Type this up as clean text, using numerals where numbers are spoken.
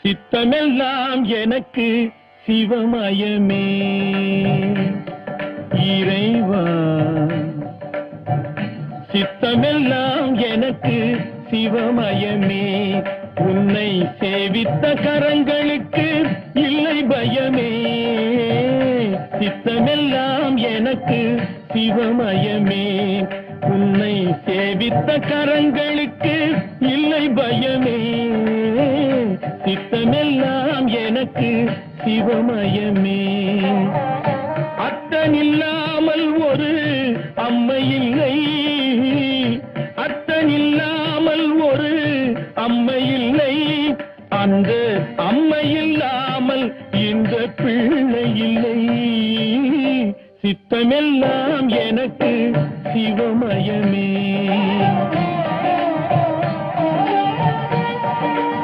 சித்தமெல்லாம் எனக்கு சிவமயமே இறைவா. சித்தமெல்லாம் எனக்கு சிவமயமே, உன்னை சேவித்த கரங்களுக்கு இல்லை பயமே. சித்தமெல்லாம் எனக்கு சிவமயமே, உன்னை சேவித்த கரங்களுக்கு இல்லை பயமே. சித்தமெல்லாம் எனக்கு சிவமயமே. அத்தனில்லாமல் ஒரு அம்மை இல்லை, அத்தனில்லாமல் ஒரு அம்மை இல்லை. அந்த அம்மை இல்லாமல் இந்த பிள்ளை இல்லை. சித்தமெல்லாம்